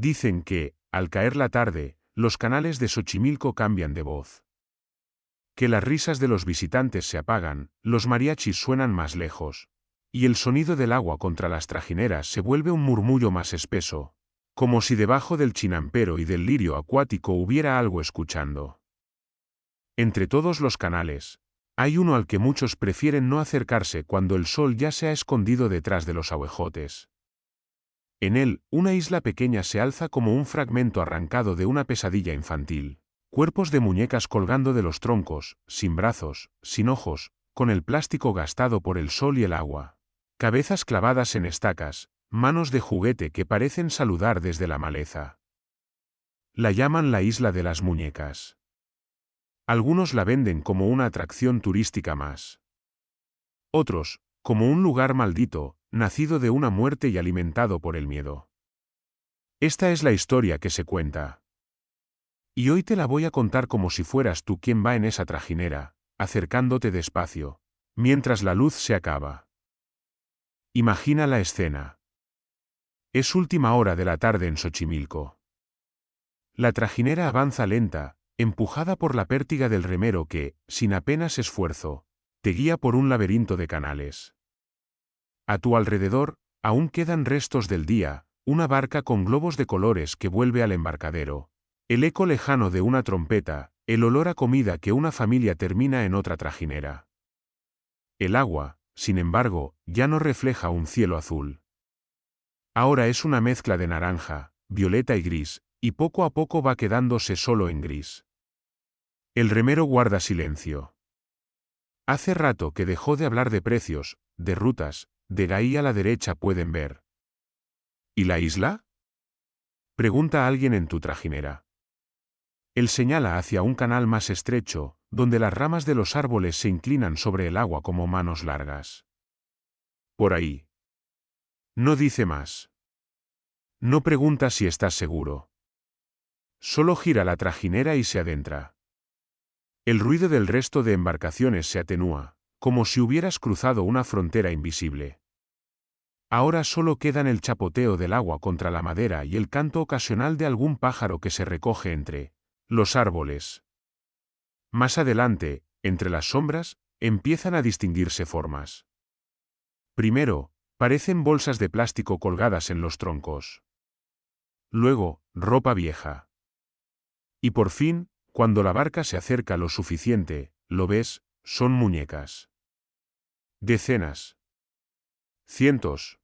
Dicen que, al caer la tarde, los canales de Xochimilco cambian de voz. Que las risas de los visitantes se apagan, los mariachis suenan más lejos. Y el sonido del agua contra las trajineras se vuelve un murmullo más espeso, como si debajo del chinampero y del lirio acuático hubiera algo escuchando. Entre todos los canales, hay uno al que muchos prefieren no acercarse cuando el sol ya se ha escondido detrás de los ahuejotes. En él, una isla pequeña se alza como un fragmento arrancado de una pesadilla infantil. Cuerpos de muñecas colgando de los troncos, sin brazos, sin ojos, con el plástico gastado por el sol y el agua. Cabezas clavadas en estacas, manos de juguete que parecen saludar desde la maleza. La llaman la isla de las muñecas. Algunos la venden como una atracción turística más. Otros, como un lugar maldito, nacido de una muerte y alimentado por el miedo. Esta es la historia que se cuenta. Y hoy te la voy a contar como si fueras tú quien va en esa trajinera, acercándote despacio, mientras la luz se acaba. Imagina la escena. Es última hora de la tarde en Xochimilco. La trajinera avanza lenta, empujada por la pértiga del remero que, sin apenas esfuerzo, te guía por un laberinto de canales. A tu alrededor, aún quedan restos del día, una barca con globos de colores que vuelve al embarcadero, el eco lejano de una trompeta, el olor a comida que una familia termina en otra trajinera. El agua, sin embargo, ya no refleja un cielo azul. Ahora es una mezcla de naranja, violeta y gris, y poco a poco va quedándose solo en gris. El remero guarda silencio. Hace rato que dejó de hablar de precios, de rutas, de ahí a la derecha pueden ver. ¿Y la isla? Pregunta alguien en tu trajinera. Él señala hacia un canal más estrecho, donde las ramas de los árboles se inclinan sobre el agua como manos largas. Por ahí. No dice más. No pregunta si estás seguro. Solo gira la trajinera y se adentra. El ruido del resto de embarcaciones se atenúa, como si hubieras cruzado una frontera invisible. Ahora solo quedan el chapoteo del agua contra la madera y el canto ocasional de algún pájaro que se recoge entre los árboles. Más adelante, entre las sombras, empiezan a distinguirse formas. Primero, parecen bolsas de plástico colgadas en los troncos. Luego, ropa vieja. Y por fin, cuando la barca se acerca lo suficiente, lo ves, son muñecas. Decenas. Cientos.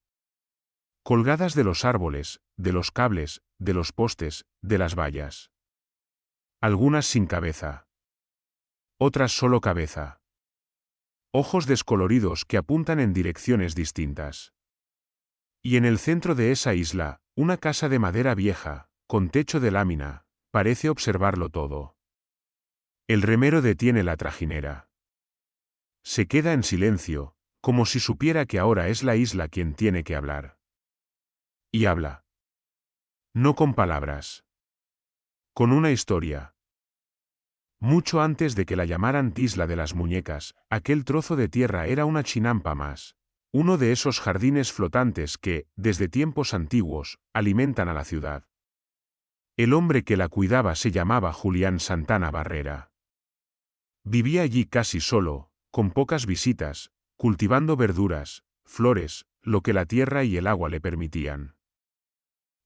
Colgadas de los árboles, de los cables, de los postes, de las vallas. Algunas sin cabeza. Otras solo cabeza. Ojos descoloridos que apuntan en direcciones distintas. Y en el centro de esa isla, una casa de madera vieja, con techo de lámina, parece observarlo todo. El remero detiene la trajinera. Se queda en silencio, como si supiera que ahora es la isla quien tiene que hablar. Y habla. No con palabras. Con una historia. Mucho antes de que la llamaran Isla de las Muñecas, aquel trozo de tierra era una chinampa más. Uno de esos jardines flotantes que, desde tiempos antiguos, alimentan a la ciudad. El hombre que la cuidaba se llamaba Julián Santana Barrera. Vivía allí casi solo, con pocas visitas, cultivando verduras, flores, lo que la tierra y el agua le permitían.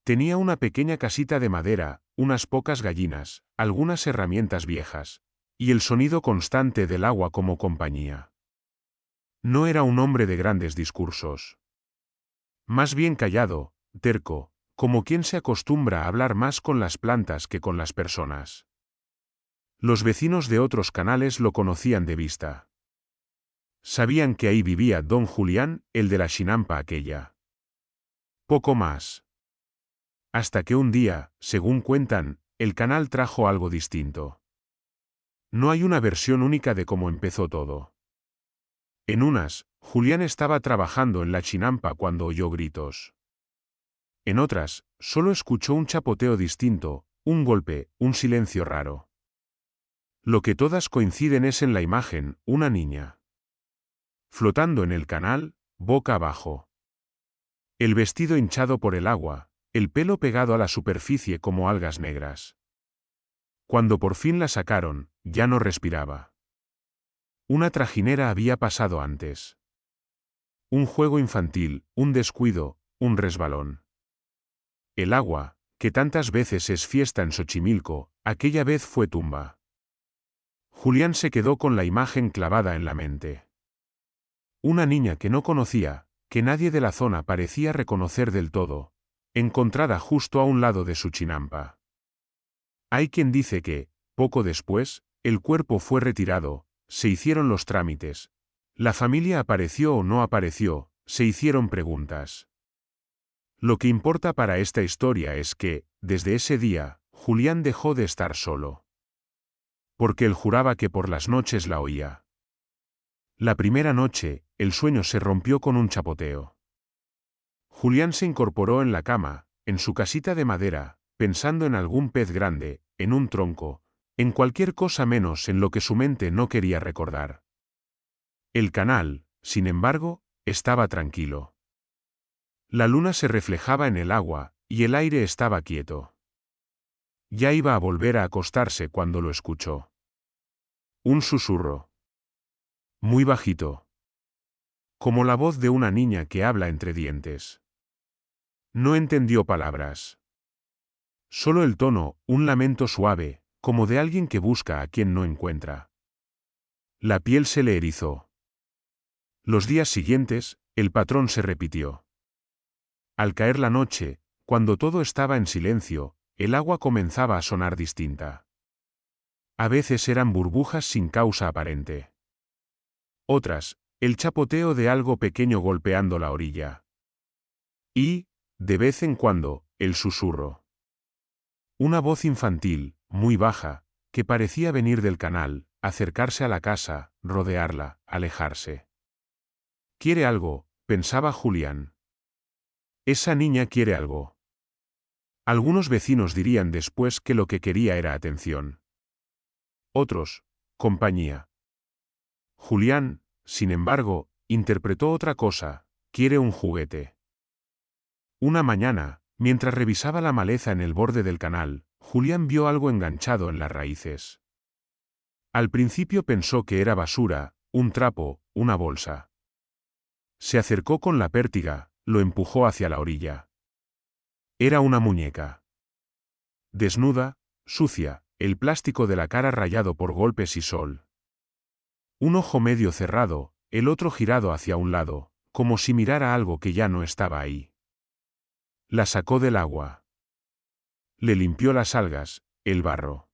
Tenía una pequeña casita de madera, unas pocas gallinas, algunas herramientas viejas, y el sonido constante del agua como compañía. No era un hombre de grandes discursos. Más bien callado, terco, como quien se acostumbra a hablar más con las plantas que con las personas. Los vecinos de otros canales lo conocían de vista. Sabían que ahí vivía don Julián, el de la chinampa aquella. Poco más. Hasta que un día, según cuentan, el canal trajo algo distinto. No hay una versión única de cómo empezó todo. En unas, Julián estaba trabajando en la chinampa cuando oyó gritos. En otras, solo escuchó un chapoteo distinto, un golpe, un silencio raro. Lo que todas coinciden es en la imagen, una niña. Flotando en el canal, boca abajo. El vestido hinchado por el agua, el pelo pegado a la superficie como algas negras. Cuando por fin la sacaron, ya no respiraba. Una trajinera había pasado antes. Un juego infantil, un descuido, un resbalón. El agua, que tantas veces es fiesta en Xochimilco, aquella vez fue tumba. Julián se quedó con la imagen clavada en la mente. Una niña que no conocía, que nadie de la zona parecía reconocer del todo, encontrada justo a un lado de su chinampa. Hay quien dice que, poco después, el cuerpo fue retirado, se hicieron los trámites. La familia apareció o no apareció, se hicieron preguntas. Lo que importa para esta historia es que, desde ese día, Julián dejó de estar solo. Porque él juraba que por las noches la oía. La primera noche, el sueño se rompió con un chapoteo. Julián se incorporó en la cama, en su casita de madera, pensando en algún pez grande, en un tronco, en cualquier cosa menos en lo que su mente no quería recordar. El canal, sin embargo, estaba tranquilo. La luna se reflejaba en el agua, y el aire estaba quieto. Ya iba a volver a acostarse cuando lo escuchó. Un susurro. Muy bajito. Como la voz de una niña que habla entre dientes. No entendió palabras. Solo el tono, un lamento suave, como de alguien que busca a quien no encuentra. La piel se le erizó. Los días siguientes, el patrón se repitió. Al caer la noche, cuando todo estaba en silencio, el agua comenzaba a sonar distinta. A veces eran burbujas sin causa aparente. Otras, el chapoteo de algo pequeño golpeando la orilla. Y, de vez en cuando, el susurro. Una voz infantil, muy baja, que parecía venir del canal, acercarse a la casa, rodearla, alejarse. Quiere algo, pensaba Julián. Esa niña quiere algo. Algunos vecinos dirían después que lo que quería era atención. Otros, compañía. Julián, sin embargo, interpretó otra cosa, quiere un juguete. Una mañana, mientras revisaba la maleza en el borde del canal, Julián vio algo enganchado en las raíces. Al principio pensó que era basura, un trapo, una bolsa. Se acercó con la pértiga, lo empujó hacia la orilla. Era una muñeca. Desnuda, sucia, el plástico de la cara rayado por golpes y sol. Un ojo medio cerrado, el otro girado hacia un lado, como si mirara algo que ya no estaba ahí. La sacó del agua. Le limpió las algas, el barro.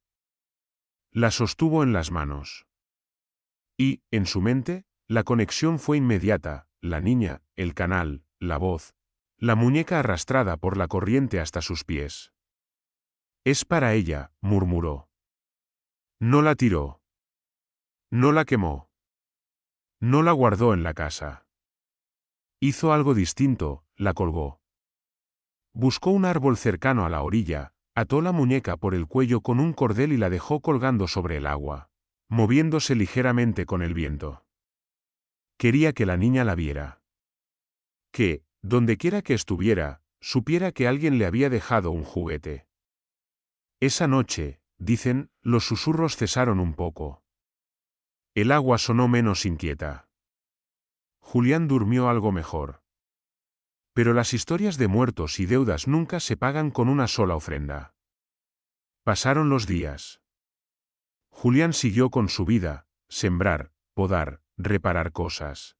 La sostuvo en las manos. Y, en su mente, la conexión fue inmediata, la niña, el canal, la voz, la muñeca arrastrada por la corriente hasta sus pies. Es para ella, murmuró. No la tiró. No la quemó. No la guardó en la casa. Hizo algo distinto, la colgó. Buscó un árbol cercano a la orilla, ató la muñeca por el cuello con un cordel y la dejó colgando sobre el agua, moviéndose ligeramente con el viento. Quería que la niña la viera. Que, dondequiera que estuviera, supiera que alguien le había dejado un juguete. Esa noche, dicen, los susurros cesaron un poco. El agua sonó menos inquieta. Julián durmió algo mejor. Pero las historias de muertos y deudas nunca se pagan con una sola ofrenda. Pasaron los días. Julián siguió con su vida, sembrar, podar, reparar cosas.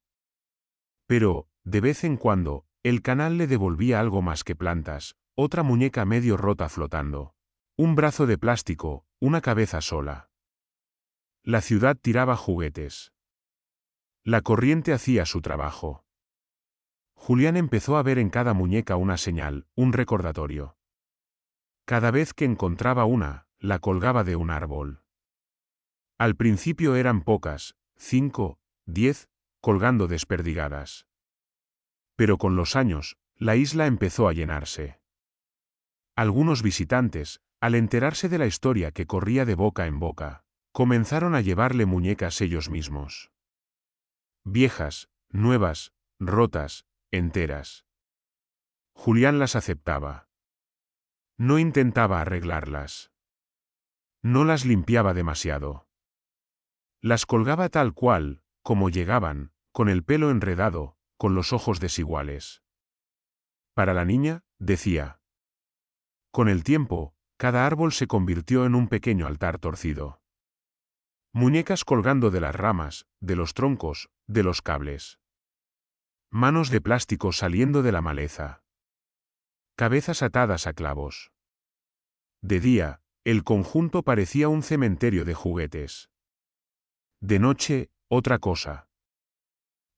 Pero, de vez en cuando, el canal le devolvía algo más que plantas, otra muñeca medio rota flotando. Un brazo de plástico, una cabeza sola. La ciudad tiraba juguetes. La corriente hacía su trabajo. Julián empezó a ver en cada muñeca una señal, un recordatorio. Cada vez que encontraba una, la colgaba de un árbol. Al principio eran pocas, 5, 10, colgando desperdigadas. Pero con los años, la isla empezó a llenarse. Algunos visitantes, al enterarse de la historia que corría de boca en boca, comenzaron a llevarle muñecas ellos mismos. Viejas, nuevas, rotas, enteras. Julián las aceptaba. No intentaba arreglarlas. No las limpiaba demasiado. Las colgaba tal cual, como llegaban, con el pelo enredado, con los ojos desiguales. Para la niña, decía. Con el tiempo, cada árbol se convirtió en un pequeño altar torcido. Muñecas colgando de las ramas, de los troncos, de los cables. Manos de plástico saliendo de la maleza. Cabezas atadas a clavos. De día, el conjunto parecía un cementerio de juguetes. De noche, otra cosa.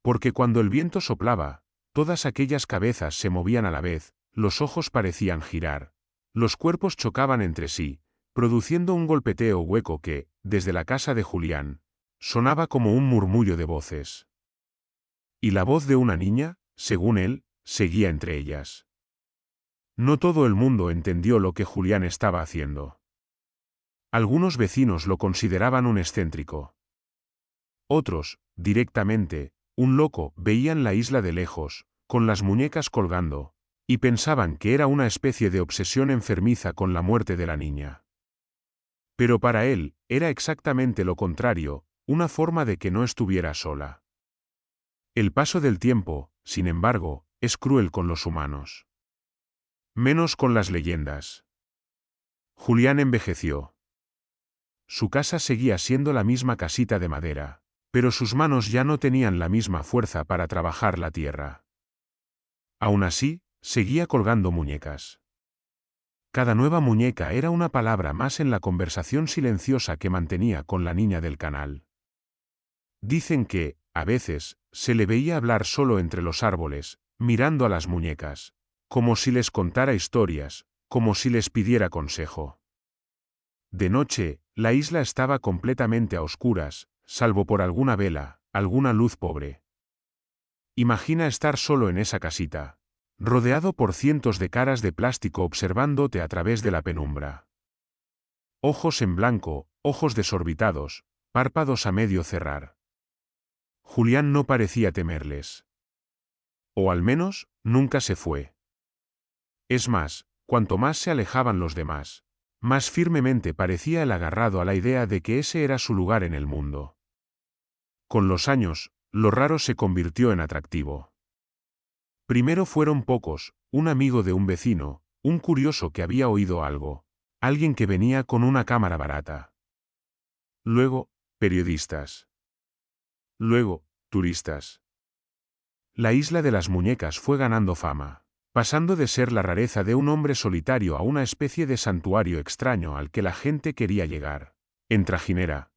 Porque cuando el viento soplaba, todas aquellas cabezas se movían a la vez, los ojos parecían girar, los cuerpos chocaban entre sí, produciendo un golpeteo hueco que, desde la casa de Julián, sonaba como un murmullo de voces. Y la voz de una niña, según él, seguía entre ellas. No todo el mundo entendió lo que Julián estaba haciendo. Algunos vecinos lo consideraban un excéntrico. Otros, directamente, un loco, veían la isla de lejos, con las muñecas colgando, y pensaban que era una especie de obsesión enfermiza con la muerte de la niña. Pero para él, era exactamente lo contrario, una forma de que no estuviera sola. El paso del tiempo, sin embargo, es cruel con los humanos. Menos con las leyendas. Julián envejeció. Su casa seguía siendo la misma casita de madera, pero sus manos ya no tenían la misma fuerza para trabajar la tierra. Aún así, seguía colgando muñecas. Cada nueva muñeca era una palabra más en la conversación silenciosa que mantenía con la niña del canal. Dicen que, a veces, se le veía hablar solo entre los árboles, mirando a las muñecas, como si les contara historias, como si les pidiera consejo. De noche, la isla estaba completamente a oscuras, salvo por alguna vela, alguna luz pobre. Imagina estar solo en esa casita, rodeado por cientos de caras de plástico observándote a través de la penumbra. Ojos en blanco, ojos desorbitados, párpados a medio cerrar. Julián no parecía temerles. O al menos, nunca se fue. Es más, cuanto más se alejaban los demás, más firmemente parecía él agarrado a la idea de que ese era su lugar en el mundo. Con los años, lo raro se convirtió en atractivo. Primero fueron pocos, un amigo de un vecino, un curioso que había oído algo, alguien que venía con una cámara barata. Luego, periodistas. Luego, turistas. La isla de las muñecas fue ganando fama, pasando de ser la rareza de un hombre solitario a una especie de santuario extraño al que la gente quería llegar, en trajinera.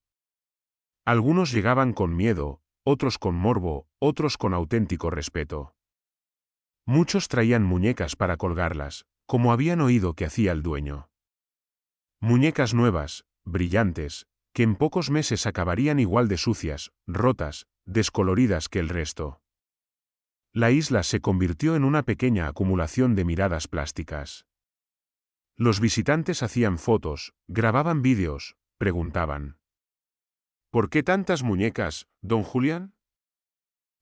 Algunos llegaban con miedo, otros con morbo, otros con auténtico respeto. Muchos traían muñecas para colgarlas, como habían oído que hacía el dueño. Muñecas nuevas, brillantes, que en pocos meses acabarían igual de sucias, rotas, descoloridas que el resto. La isla se convirtió en una pequeña acumulación de miradas plásticas. Los visitantes hacían fotos, grababan vídeos, preguntaban. ¿Por qué tantas muñecas, don Julián?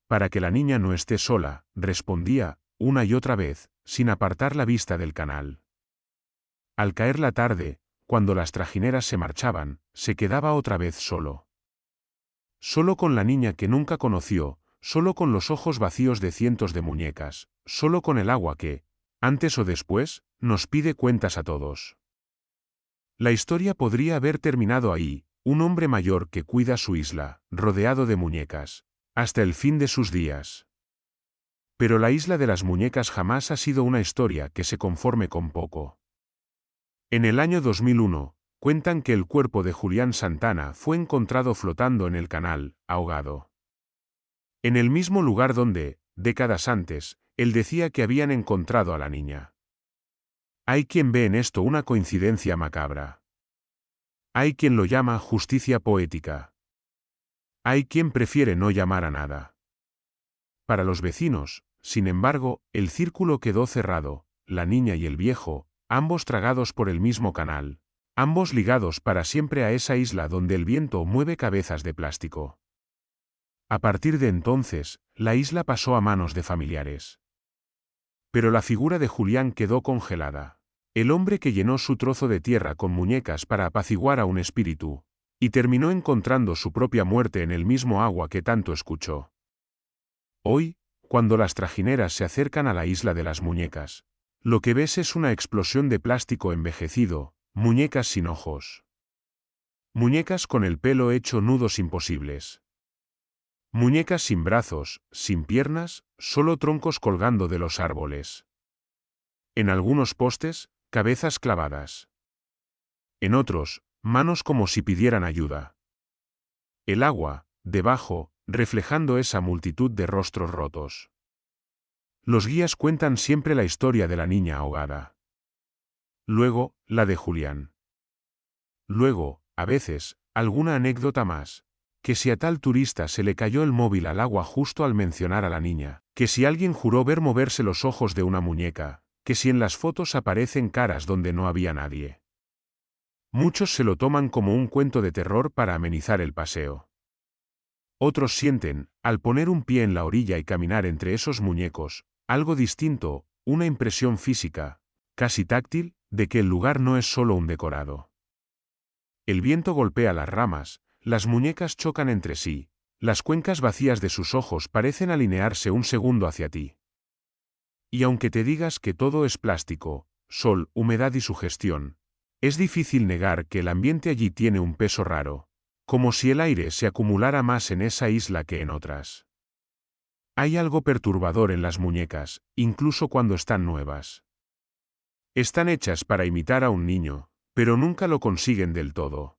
Para que la niña no esté sola, respondía, una y otra vez, sin apartar la vista del canal. Al caer la tarde, cuando las trajineras se marchaban, se quedaba otra vez solo. Solo con la niña que nunca conoció, solo con los ojos vacíos de cientos de muñecas, solo con el agua que, antes o después, nos pide cuentas a todos. La historia podría haber terminado ahí, un hombre mayor que cuida su isla, rodeado de muñecas, hasta el fin de sus días. Pero la isla de las muñecas jamás ha sido una historia que se conforme con poco. En el año 2001, cuentan que el cuerpo de Julián Santana fue encontrado flotando en el canal, ahogado. En el mismo lugar donde, décadas antes, él decía que habían encontrado a la niña. Hay quien ve en esto una coincidencia macabra. Hay quien lo llama justicia poética. Hay quien prefiere no llamar a nada. Para los vecinos, sin embargo, el círculo quedó cerrado, la niña y el viejo, ambos tragados por el mismo canal, ambos ligados para siempre a esa isla donde el viento mueve cabezas de plástico. A partir de entonces, la isla pasó a manos de familiares. Pero la figura de Julián quedó congelada. El hombre que llenó su trozo de tierra con muñecas para apaciguar a un espíritu, y terminó encontrando su propia muerte en el mismo agua que tanto escuchó. Hoy, cuando las trajineras se acercan a la isla de las muñecas, lo que ves es una explosión de plástico envejecido, muñecas sin ojos. Muñecas con el pelo hecho nudos imposibles. Muñecas sin brazos, sin piernas, solo troncos colgando de los árboles. En algunos postes, cabezas clavadas. En otros, manos como si pidieran ayuda. El agua, debajo, reflejando esa multitud de rostros rotos. Los guías cuentan siempre la historia de la niña ahogada. Luego, la de Julián. Luego, a veces, alguna anécdota más. Que si a tal turista se le cayó el móvil al agua justo al mencionar a la niña, que si alguien juró ver moverse los ojos de una muñeca, que si en las fotos aparecen caras donde no había nadie. Muchos se lo toman como un cuento de terror para amenizar el paseo. Otros sienten, al poner un pie en la orilla y caminar entre esos muñecos, algo distinto, una impresión física, casi táctil, de que el lugar no es solo un decorado. El viento golpea las ramas, las muñecas chocan entre sí, las cuencas vacías de sus ojos parecen alinearse un segundo hacia ti. Y aunque te digas que todo es plástico, sol, humedad y sugestión, es difícil negar que el ambiente allí tiene un peso raro, como si el aire se acumulara más en esa isla que en otras. Hay algo perturbador en las muñecas, incluso cuando están nuevas. Están hechas para imitar a un niño, pero nunca lo consiguen del todo.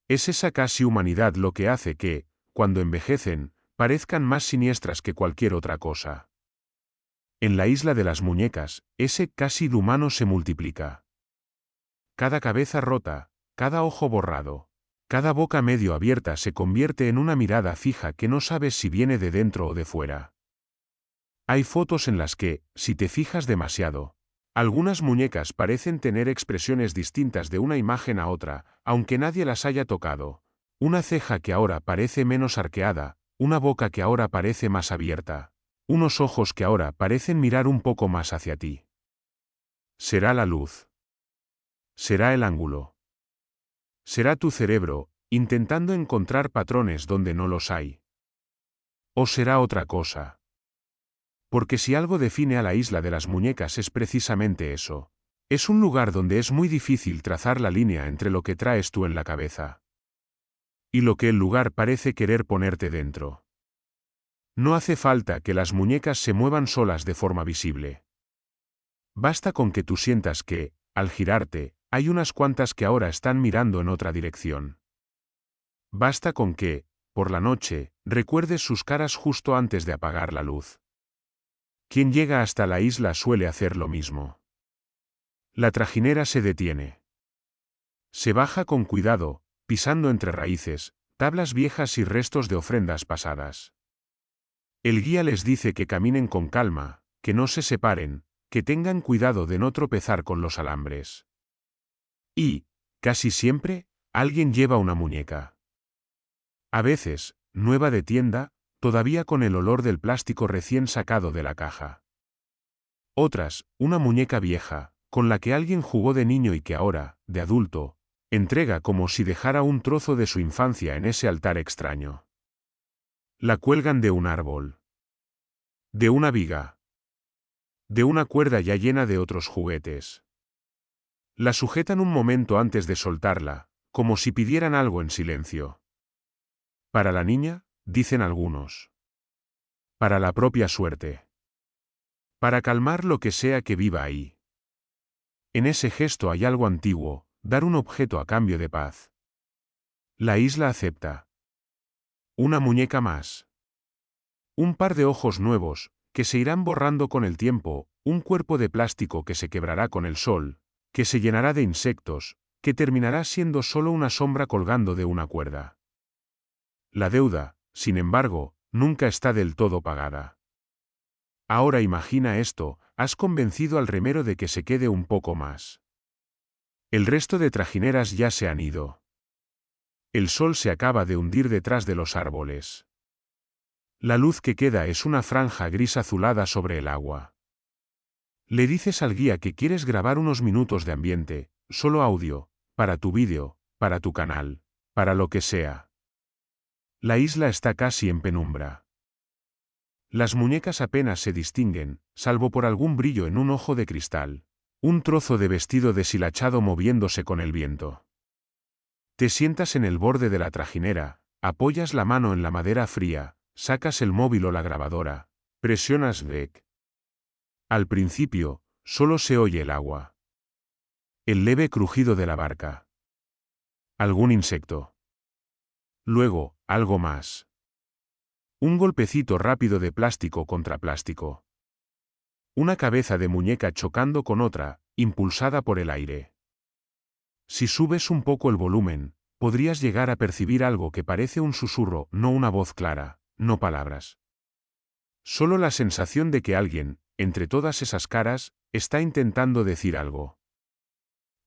Es esa casi humanidad lo que hace que, cuando envejecen, parezcan más siniestras que cualquier otra cosa. En la isla de las muñecas, ese casi humano se multiplica. Cada cabeza rota, cada ojo borrado, cada boca medio abierta se convierte en una mirada fija que no sabes si viene de dentro o de fuera. Hay fotos en las que, si te fijas demasiado, algunas muñecas parecen tener expresiones distintas de una imagen a otra, aunque nadie las haya tocado. Una ceja que ahora parece menos arqueada, una boca que ahora parece más abierta, unos ojos que ahora parecen mirar un poco más hacia ti. Será la luz. Será el ángulo. Será tu cerebro, intentando encontrar patrones donde no los hay. O será otra cosa. Porque si algo define a la isla de las muñecas es precisamente eso. Es un lugar donde es muy difícil trazar la línea entre lo que traes tú en la cabeza y lo que el lugar parece querer ponerte dentro. No hace falta que las muñecas se muevan solas de forma visible. Basta con que tú sientas que, al girarte, hay unas cuantas que ahora están mirando en otra dirección. Basta con que, por la noche, recuerdes sus caras justo antes de apagar la luz. Quien llega hasta la isla suele hacer lo mismo. La trajinera se detiene. Se baja con cuidado, pisando entre raíces, tablas viejas y restos de ofrendas pasadas. El guía les dice que caminen con calma, que no se separen, que tengan cuidado de no tropezar con los alambres. Y, casi siempre, alguien lleva una muñeca. A veces, nueva de tienda, todavía con el olor del plástico recién sacado de la caja. Otras, una muñeca vieja, con la que alguien jugó de niño y que ahora, de adulto, entrega como si dejara un trozo de su infancia en ese altar extraño. La cuelgan de un árbol. De una viga. De una cuerda ya llena de otros juguetes. La sujetan un momento antes de soltarla, como si pidieran algo en silencio. Para la niña, dicen algunos. Para la propia suerte. Para calmar lo que sea que viva ahí. En ese gesto hay algo antiguo, dar un objeto a cambio de paz. La isla acepta. Una muñeca más. Un par de ojos nuevos, que se irán borrando con el tiempo, un cuerpo de plástico que se quebrará con el sol, que se llenará de insectos, que terminará siendo solo una sombra colgando de una cuerda. La deuda, sin embargo, nunca está del todo pagada. Ahora imagina esto, has convencido al remero de que se quede un poco más. El resto de trajineras ya se han ido. El sol se acaba de hundir detrás de los árboles. La luz que queda es una franja gris azulada sobre el agua. Le dices al guía que quieres grabar unos minutos de ambiente, solo audio, para tu vídeo, para tu canal, para lo que sea. La isla está casi en penumbra. Las muñecas apenas se distinguen, salvo por algún brillo en un ojo de cristal. Un trozo de vestido deshilachado moviéndose con el viento. Te sientas en el borde de la trajinera, apoyas la mano en la madera fría, sacas el móvil o la grabadora, presionas REC. Al principio, solo se oye el agua. El leve crujido de la barca. Algún insecto. Luego, algo más. Un golpecito rápido de plástico contra plástico. Una cabeza de muñeca chocando con otra, impulsada por el aire. Si subes un poco el volumen, podrías llegar a percibir algo que parece un susurro, no una voz clara, no palabras. Solo la sensación de que alguien, entre todas esas caras, está intentando decir algo.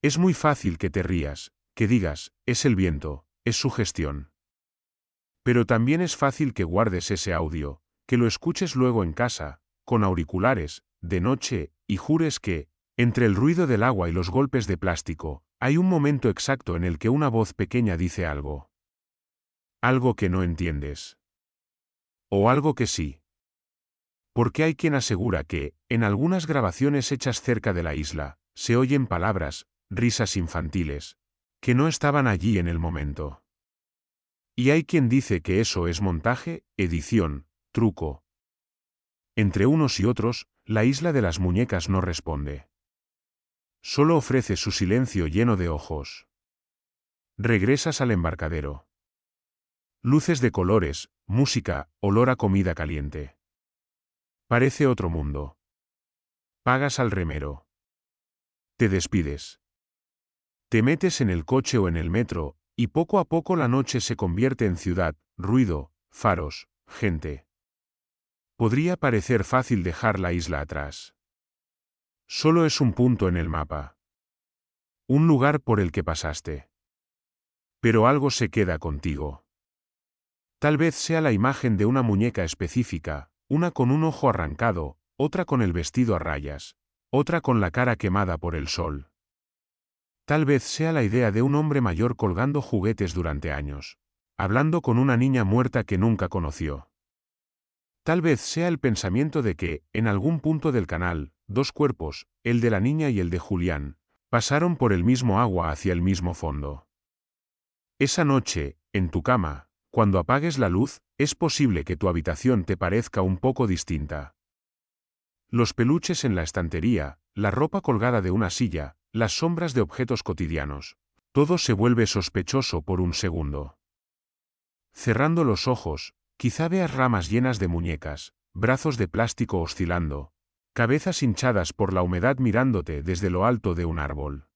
Es muy fácil que te rías, que digas, es el viento, es su gestión. Pero también es fácil que guardes ese audio, que lo escuches luego en casa, con auriculares, de noche, y jures que, entre el ruido del agua y los golpes de plástico, hay un momento exacto en el que una voz pequeña dice algo. Algo que no entiendes. O algo que sí. Porque hay quien asegura que, en algunas grabaciones hechas cerca de la isla, se oyen palabras, risas infantiles, que no estaban allí en el momento. Y hay quien dice que eso es montaje, edición, truco. Entre unos y otros, la isla de las muñecas no responde. Solo ofrece su silencio lleno de ojos. Regresas al embarcadero. Luces de colores, música, olor a comida caliente. Parece otro mundo. Pagas al remero. Te despides. Te metes en el coche o en el metro, y poco a poco la noche se convierte en ciudad, ruido, faros, gente. Podría parecer fácil dejar la isla atrás. Solo es un punto en el mapa. Un lugar por el que pasaste. Pero algo se queda contigo. Tal vez sea la imagen de una muñeca específica, una con un ojo arrancado, otra con el vestido a rayas, otra con la cara quemada por el sol. Tal vez sea la idea de un hombre mayor colgando juguetes durante años, hablando con una niña muerta que nunca conoció. Tal vez sea el pensamiento de que, en algún punto del canal, dos cuerpos, el de la niña y el de Julián, pasaron por el mismo agua hacia el mismo fondo. Esa noche, en tu cama, cuando apagues la luz, es posible que tu habitación te parezca un poco distinta. Los peluches en la estantería, la ropa colgada de una silla, las sombras de objetos cotidianos. Todo se vuelve sospechoso por un segundo. Cerrando los ojos, quizá veas ramas llenas de muñecas, brazos de plástico oscilando, cabezas hinchadas por la humedad mirándote desde lo alto de un árbol.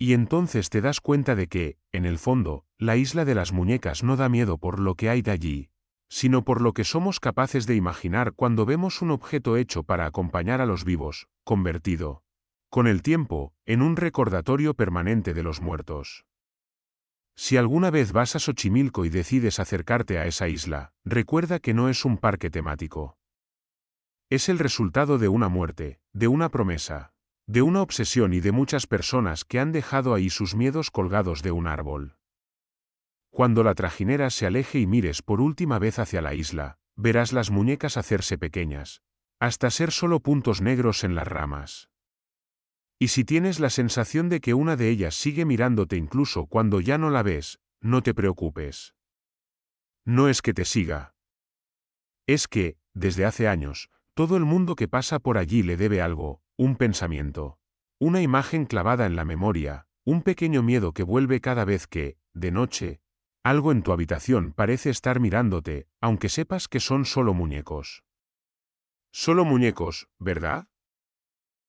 Y entonces te das cuenta de que, en el fondo, la isla de las muñecas no da miedo por lo que hay de allí, sino por lo que somos capaces de imaginar cuando vemos un objeto hecho para acompañar a los vivos, convertido, con el tiempo, en un recordatorio permanente de los muertos. Si alguna vez vas a Xochimilco y decides acercarte a esa isla, recuerda que no es un parque temático. Es el resultado de una muerte, de una promesa, de una obsesión y de muchas personas que han dejado ahí sus miedos colgados de un árbol. Cuando la trajinera se aleje y mires por última vez hacia la isla, verás las muñecas hacerse pequeñas, hasta ser solo puntos negros en las ramas. Y si tienes la sensación de que una de ellas sigue mirándote incluso cuando ya no la ves, no te preocupes. No es que te siga. Es que, desde hace años, todo el mundo que pasa por allí le debe algo, un pensamiento, una imagen clavada en la memoria, un pequeño miedo que vuelve cada vez que, de noche, algo en tu habitación parece estar mirándote, aunque sepas que son solo muñecos. Solo muñecos, ¿verdad?